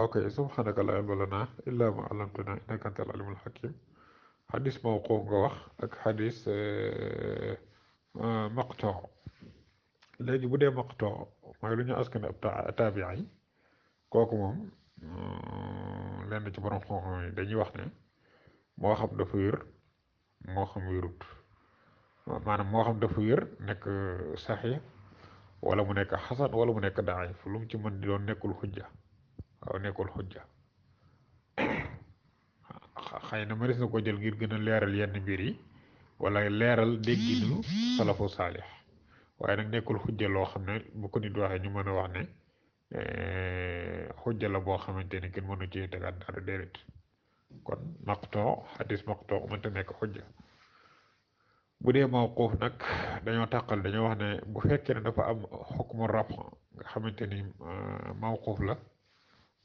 ok subhanaka laa ilma lanaa illaa maa allamtanaa innaka antal alimul hakim. xadis mawquf nga wax ak xadis maqtoo. léegi bu dee maqtoo mooy lu ñu askan ab taabiya yi kooku moom lenn ci borom xam-xam yi dañuy wax ne moo xam dafa wér moo xam wérut maanaam moo xam dafa wér nekk saxiix wala mu nekk xasan wala mu nekk daif lu mu ci mën di doon nekkul xujja. waaw nekkul xujja. xëy na mënees na ko jël ngir gën a leeral yenn mbir yi wala leeral dégginu salafu saalix waaye nag nekkul xujja loo xam ne bu ko nit waxee ñu mën a wax ne xujja la boo xamante ni kenn mënu ci tegaat dara déedéet. kon maqtoo xadis maqtoo mënta nekk xujja. bu dee mawquuf nag dañoo tàqal dañoo wax ne bu fekkee ne dafa am xukmu raf nga xamante ni mawquuf la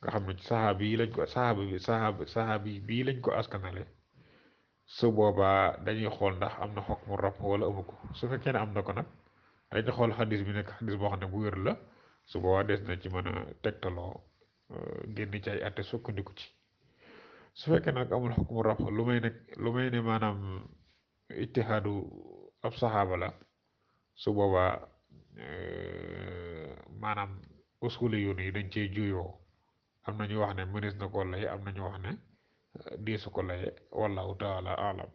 nga xam ne ci saxaabi yi lañ ko saxaabi bii lañ ko askanale su boobaa dañuy xool ndax am na xukmu raf wala amu ko su fekkee ne am na ko nag dañuy xool xadis bi nekk xadis boo xam ne bu wér la su boobaa des na ci mën a tegtaloo génn ci ay atte sukkandiku ci. su fekkee nag amul xukmu raf lu may ne maanaam ijtihaadu ab saxaaba la su boobaa maanaam usuli yoon yi dañ cee juyoo am na ñu wax ne mënees na koo lay am na ñu wax ne deesu ko laye wallahu taala alam.